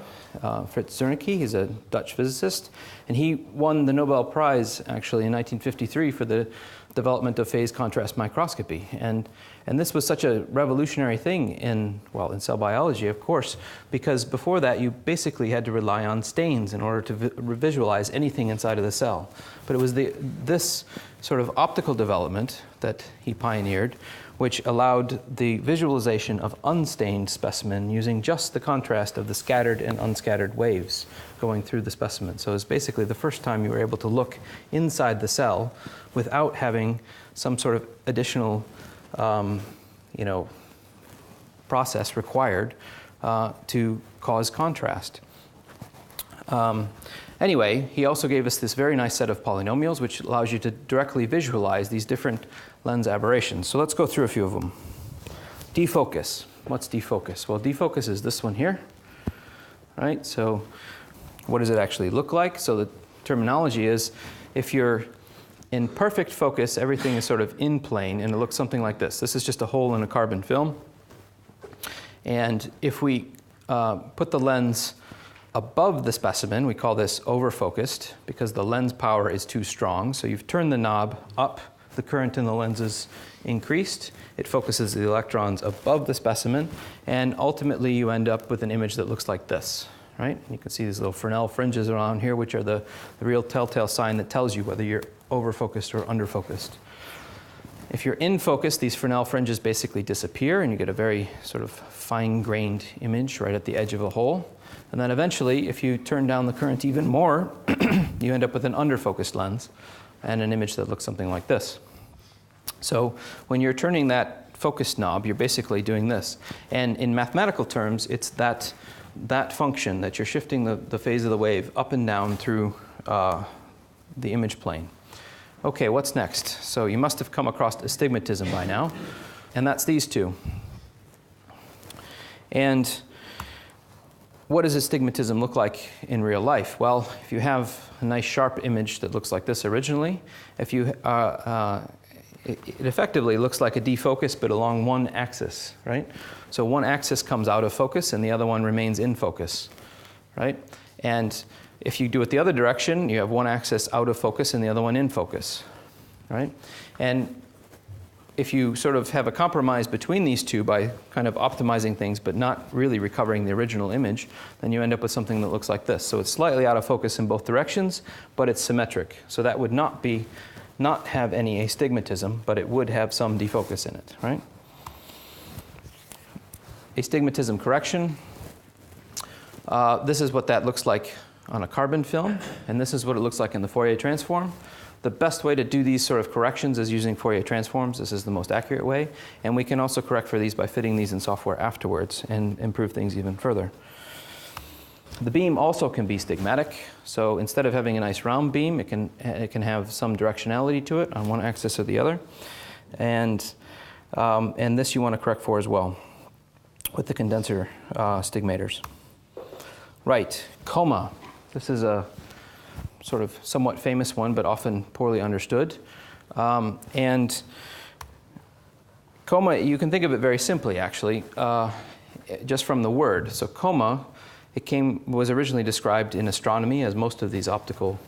Fritz Zernike. He's a Dutch physicist. And he won the Nobel Prize, actually, in 1953 for the development of phase contrast microscopy. And this was such a revolutionary thing in cell biology, of course, because before that you basically had to rely on stains in order to visualize anything inside of the cell. But it was this sort of optical development that he pioneered, which allowed the visualization of unstained specimen using just the contrast of the scattered and unscattered waves going through the specimen. So it was basically the first time you were able to look inside the cell without having some sort of additional process required to cause contrast. Anyway, he also gave us this very nice set of polynomials, which allows you to directly visualize these different lens aberrations. So let's go through a few of them. Defocus. What's defocus? Well, defocus is this one here, right? So what does it actually look like? So the terminology is, if you're in perfect focus, everything is sort of in plane, and it looks something like this. This is just a hole in a carbon film. And if we put the lens above the specimen, we call this overfocused, because the lens power is too strong. So you've turned the knob up, the current in the lens is increased. It focuses the electrons above the specimen, and ultimately you end up with an image that looks like this, right? You can see these little Fresnel fringes around here, which are the real telltale sign that tells you whether you're overfocused or underfocused. If you're in focus, these Fresnel fringes basically disappear, and you get a very sort of fine-grained image right at the edge of a hole. And then eventually, if you turn down the current even more, you end up with an underfocused lens and an image that looks something like this. So when you're turning that focus knob, you're basically doing this. And in mathematical terms, it's that function that you're shifting the phase of the wave up and down through the image plane. Okay, what's next? So you must have come across astigmatism by now, and that's these two. And what does astigmatism look like in real life? Well, if you have a nice sharp image that looks like this originally, if you it effectively looks like a defocus, but along one axis, right? So one axis comes out of focus, and the other one remains in focus, right? And if you do it the other direction, you have one axis out of focus and the other one in focus, right? And if you sort of have a compromise between these two by kind of optimizing things but not really recovering the original image, then you end up with something that looks like this. So it's slightly out of focus in both directions, but it's symmetric. So that would not have any astigmatism, but it would have some defocus in it, right? Astigmatism correction. This is what that looks like on a carbon film, and this is what it looks like in the Fourier transform. The best way to do these sort of corrections is using Fourier transforms. This is the most accurate way, and we can also correct for these by fitting these in software afterwards and improve things even further. The beam also can be stigmatic, so instead of having a nice round beam, it can have some directionality to it on one axis or the other, and this you want to correct for as well with the condenser stigmators. Right, coma. This is a sort of somewhat famous one, but often poorly understood. And coma, you can think of it very simply, actually, just from the word. So coma, was originally described in astronomy, as most of these optical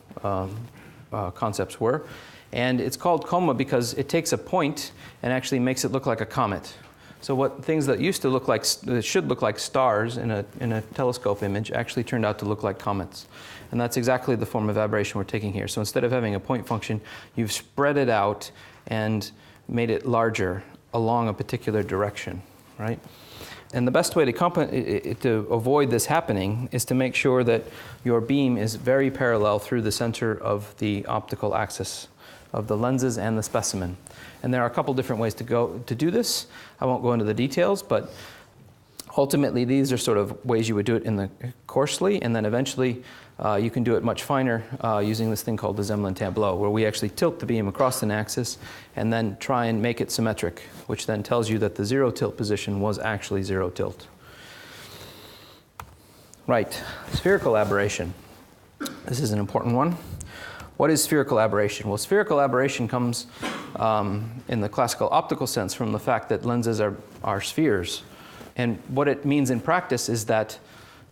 concepts were. And it's called coma because it takes a point and actually makes it look like a comet. So what things that used to look like, that should look like stars in a telescope image, actually turned out to look like comets. And that's exactly the form of aberration we're taking here. So instead of having a point function, you've spread it out and made it larger along a particular direction, right? And the best way to avoid this happening is to make sure that your beam is very parallel through the center of the optical axis of the lenses and the specimen. And there are a couple different ways to do this. I won't go into the details, but ultimately these are sort of ways you would do it coarsely, and then eventually you can do it much finer using this thing called the Zemlin tableau, where we actually tilt the beam across an axis and then try and make it symmetric, which then tells you that the zero tilt position was actually zero tilt. Right, spherical aberration. This is an important one. what is spherical aberration? Well, spherical aberration comes in the classical optical sense from the fact that lenses are spheres. And what it means in practice is that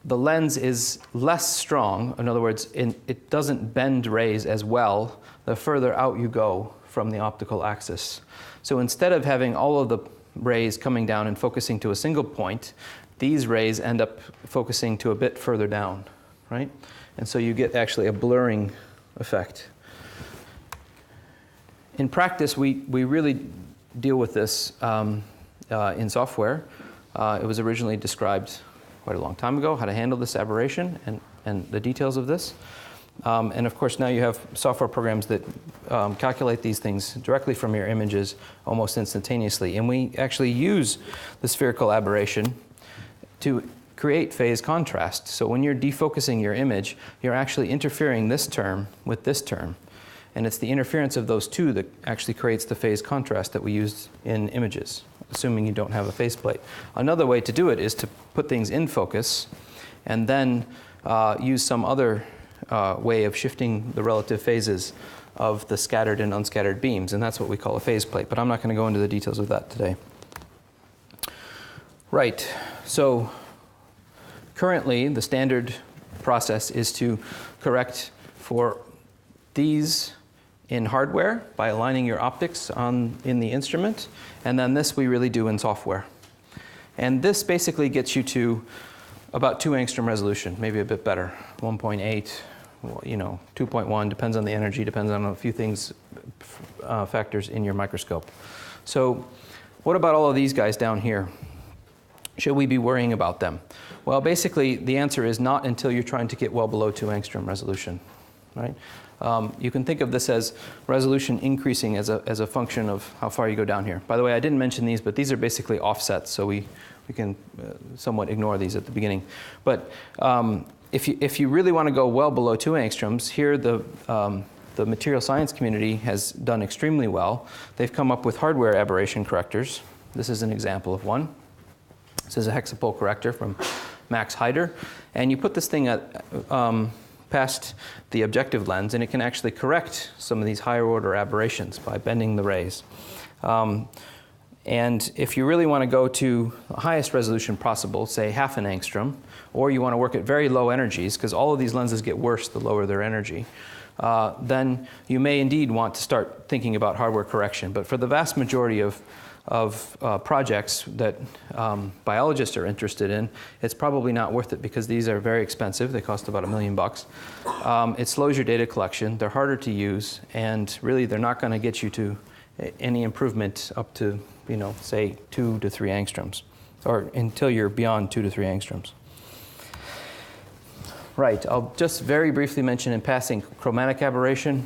the lens is less strong. In other words, it doesn't bend rays as well the further out you go from the optical axis. So instead of having all of the rays coming down and focusing to a single point, these rays end up focusing to a bit further down, right? And so you get actually a blurring effect. In practice, we really deal with this in software. It was originally described quite a long time ago, how to handle this aberration and the details of this. And of course, now you have software programs that calculate these things directly from your images almost instantaneously. And we actually use the spherical aberration to create phase contrast. So when you're defocusing your image, you're actually interfering this term with this term. And it's the interference of those two that actually creates the phase contrast that we use in images, assuming you don't have a faceplate. Another way to do it is to put things in focus and then use some other way of shifting the relative phases of the scattered and unscattered beams, and that's what we call a faceplate. But I'm not going to go into the details of that today. Right, so currently the standard process is to correct for these in hardware by aligning your optics in the instrument, and then this we really do in software. And this basically gets you to about 2 angstrom resolution, maybe a bit better, 1.8, 2.1, depends on the energy, depends on a few things, factors in your microscope. So what about all of these guys down here? Should we be worrying about them? Well, basically, the answer is not until you're trying to get well below 2 angstrom resolution, right? You can think of this as resolution increasing as a function of how far you go down here. By the way, I didn't mention these, but these are basically offsets, so we can somewhat ignore these at the beginning. But if you really want to go well below 2 angstroms, here the material science community has done extremely well. They've come up with hardware aberration correctors. This is an example of one. This is a hexapole corrector from Max Heider. And you put this thing past the objective lens, and it can actually correct some of these higher order aberrations by bending the rays. And if you really want to go to the highest resolution possible, say half an angstrom, or you want to work at very low energies, because all of these lenses get worse the lower their energy, then you may indeed want to start thinking about hardware correction. But for the vast majority of projects that biologists are interested in, it's probably not worth it because these are very expensive. They cost about $1 million. It slows your data collection. They're harder to use, and really they're not going to get you to any improvement up to, say 2 to 3 angstroms, or until you're beyond 2 to 3 angstroms. Right, I'll just very briefly mention in passing chromatic aberration,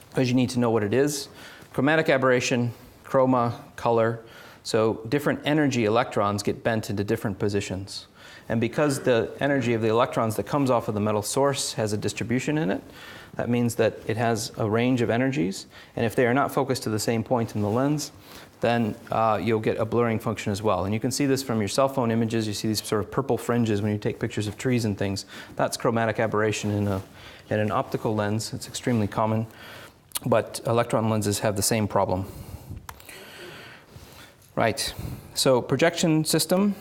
because you need to know what it is. Chromatic aberration, chroma, color, so different energy electrons get bent into different positions. And because the energy of the electrons that comes off of the metal source has a distribution in it, that means that it has a range of energies. And if they are not focused to the same point in the lens, then you'll get a blurring function as well. And you can see this from your cell phone images. You see these sort of purple fringes when you take pictures of trees and things. That's chromatic aberration in an optical lens. It's extremely common. But electron lenses have the same problem. Right, so projection system,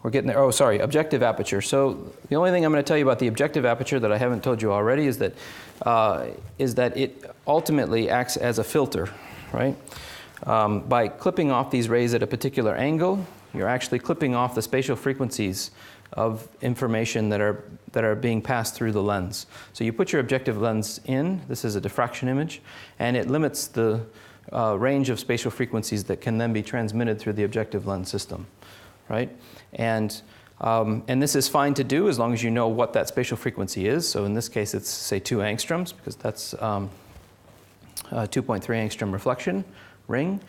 we're getting there. Oh, sorry, objective aperture. So the only thing I'm going to tell you about the objective aperture that I haven't told you already is that it ultimately acts as a filter, right? By clipping off these rays at a particular angle, you're actually clipping off the spatial frequencies of information that are being passed through the lens. So you put your objective lens in, this is a diffraction image, and it limits the range of spatial frequencies that can then be transmitted through the objective lens system, right? And this is fine to do as long as you know what that spatial frequency is. So in this case, it's say 2 angstroms, because that's 2.3 angstrom reflection ring.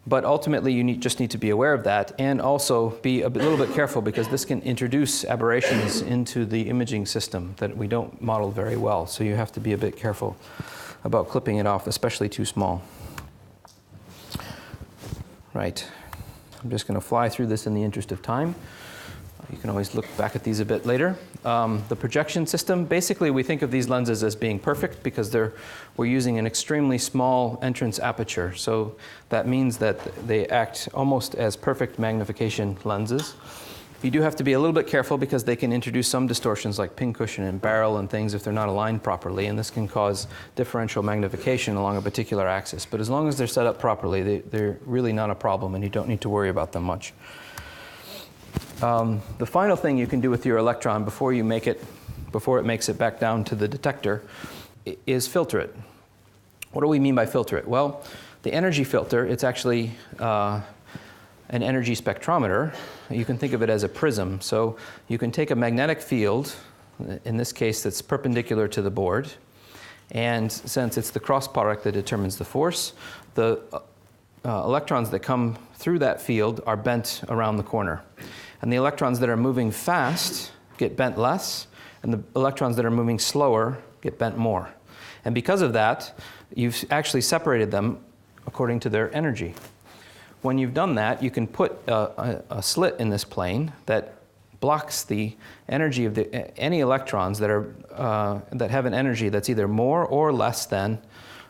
But ultimately, you just need to be aware of that, and also be a little bit careful, because this can introduce aberrations into the imaging system that we don't model very well. So you have to be a bit careful about clipping it off, especially too small. Right. I'm just going to fly through this in the interest of time. You can always look back at these a bit later. The projection system, basically we think of these lenses as being perfect because we're using an extremely small entrance aperture. So that means that they act almost as perfect magnification lenses. You do have to be a little bit careful because they can introduce some distortions like pincushion and barrel and things if they're not aligned properly, and this can cause differential magnification along a particular axis. But as long as they're set up properly, they're really not a problem and you don't need to worry about them much. The final thing you can do with your electron before it makes it back down to the detector is filter it. What do we mean by filter it? Well, the energy filter, it's actually an energy spectrometer. You can think of it as a prism. So you can take a magnetic field, in this case that's perpendicular to the board, and since it's the cross product that determines the force, the electrons that come through that field are bent around the corner. And the electrons that are moving fast get bent less, and the electrons that are moving slower get bent more. And because of that, you've actually separated them according to their energy. When you've done that, you can put a slit in this plane that blocks the energy of any electrons that have an energy that's either more or less than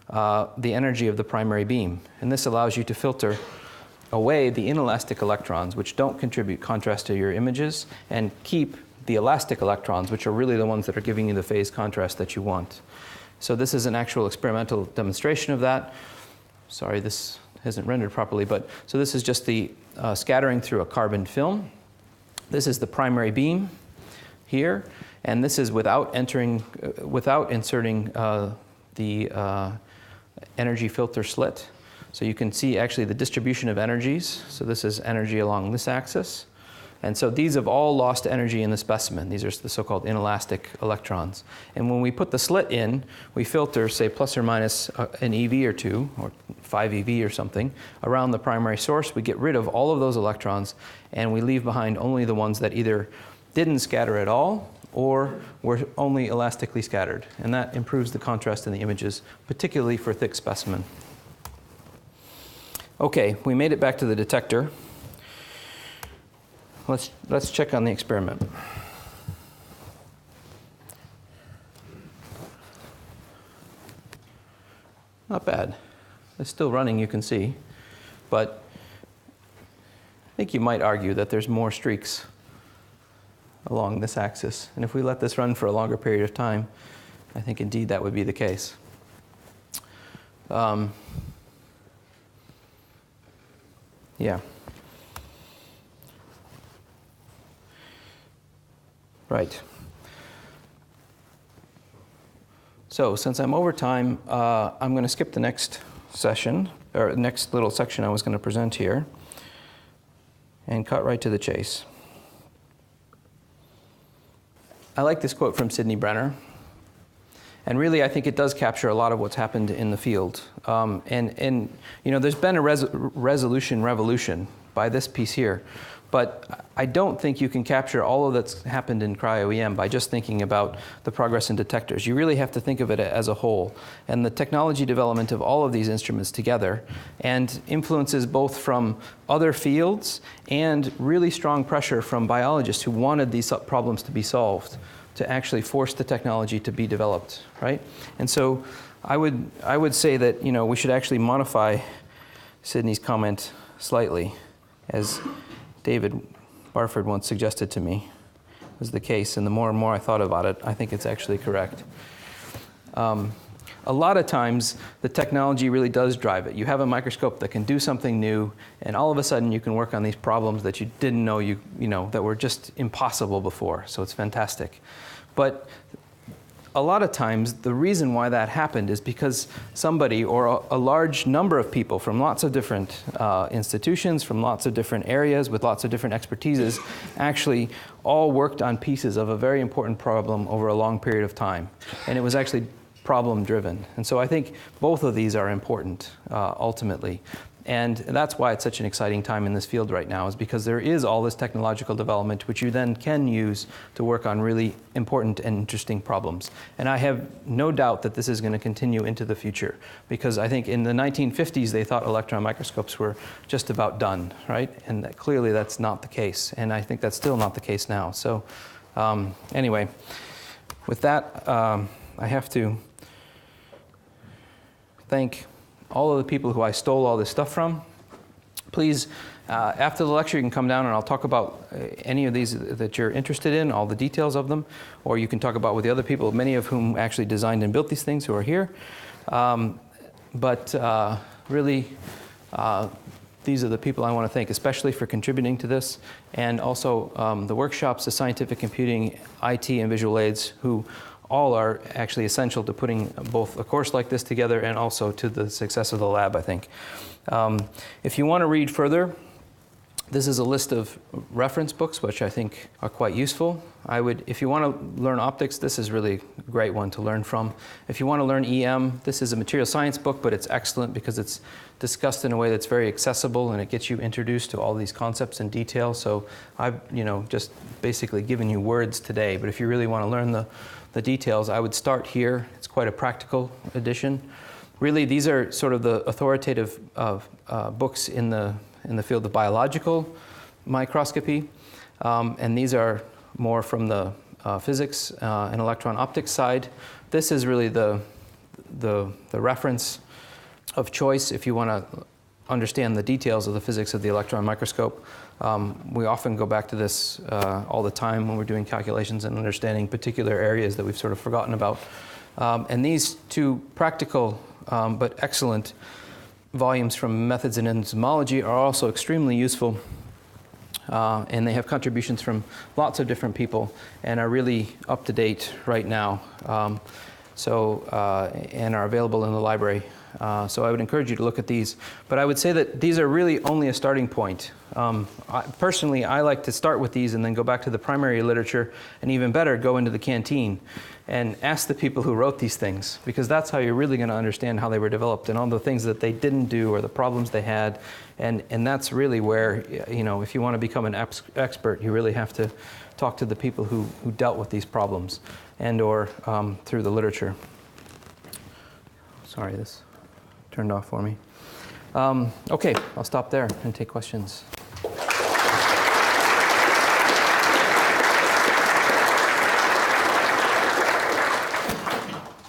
the energy of the primary beam. And this allows you to filter away the inelastic electrons, which don't contribute contrast to your images, and keep the elastic electrons, which are really the ones that are giving you the phase contrast that you want. So this is an actual experimental demonstration of that. Sorry, this isn't rendered properly, but so this is just the scattering through a carbon film. This is the primary beam here, and this is without inserting the energy filter slit. So you can see actually the distribution of energies. So this is energy along this axis. And so these have all lost energy in the specimen. These are the so-called inelastic electrons. And when we put the slit in, we filter, say, plus or minus an EV or 2, or 5 EV or something, around the primary source. We get rid of all of those electrons, and we leave behind only the ones that either didn't scatter at all or were only elastically scattered. And that improves the contrast in the images, particularly for thick specimen. Okay, we made it back to the detector. Let's check on the experiment. Not bad. It's still running, you can see. But I think you might argue that there's more streaks along this axis. And if we let this run for a longer period of time, I think indeed that would be the case. Yeah. Right. So since I'm over time, I'm going to skip the next session, or next little section I was going to present here, and cut right to the chase. I like this quote from Sidney Brenner. And really, I think it does capture a lot of what's happened in the field. And you know, there's been a revolution by this piece here. But I don't think you can capture all of that's happened in cryo-EM by just thinking about the progress in detectors. You really have to think of it as a whole. And the technology development of all of these instruments together, and influences both from other fields and really strong pressure from biologists who wanted these problems to be solved, to actually force the technology to be developed, right? And so I would say that, you know, we should actually modify Sidney's comment slightly, as David Barford once suggested to me was the case, and the more and more I thought about it, I think it's actually correct. A lot of times, the technology really does drive it. You have a microscope that can do something new, and all of a sudden you can work on these problems that you didn't know that were just impossible before, so it's fantastic. But a lot of times, the reason why that happened is because somebody or a large number of people from lots of different institutions, from lots of different areas, with lots of different expertises, actually all worked on pieces of a very important problem over a long period of time. And it was actually problem-driven. And so I think both of these are important, ultimately. And that's why it's such an exciting time in this field right now, is because there is all this technological development which you then can use to work on really important and interesting problems. And I have no doubt that this is going to continue into the future, because I think in the 1950s they thought electron microscopes were just about done, right? And that clearly that's not the case. And I think that's still not the case now. So anyway, with that, I have to thank all of the people who I stole all this stuff from. Please, after the lecture, you can come down and I'll talk about any of these that you're interested in, all the details of them, or you can talk about with the other people, many of whom actually designed and built these things who are here. Really, these are the people I want to thank, especially for contributing to this, and also the workshops, the scientific computing, IT, and visual aids, who all are actually essential to putting both a course like this together and also to the success of the lab, I think. If you want to read further, this is a list of reference books which I think are quite useful. If you want to learn optics, this is really a great one to learn from. If you want to learn EM, this is a material science book, but it's excellent because it's discussed in a way that's very accessible and it gets you introduced to all these concepts in detail. So I've just basically given you words today, but if you really want to learn the details, I would start here. It's quite a practical edition. Really, these are sort of the authoritative books in the field of biological microscopy, and these are more from the physics and electron optics side. This is really the reference of choice if you want to understand the details of the physics of the electron microscope. We often go back to this all the time when we're doing calculations and understanding particular areas that we've sort of forgotten about. And these two practical but excellent volumes from Methods in Entomology are also extremely useful. And they have contributions from lots of different people and are really up to date right now. And are available in the library. So I would encourage you to look at these. But I would say that these are really only a starting point. Personally, I like to start with these and then go back to the primary literature, and even better, go into the canteen and ask the people who wrote these things, because that's how you're really going to understand how they were developed and all the things that they didn't do or the problems they had. And that's really where, if you want to become an expert, you really have to talk to the people who dealt with these problems and or through the literature. Sorry, this turned off for me. Okay, I'll stop there and take questions.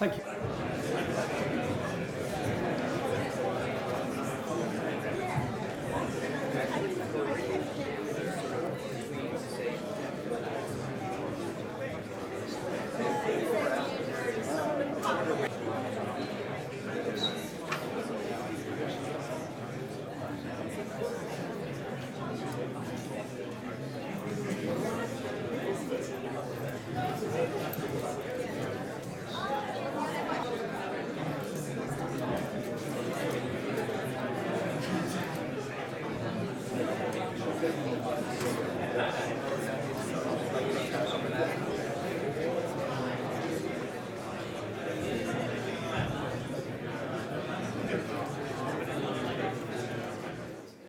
Thank you.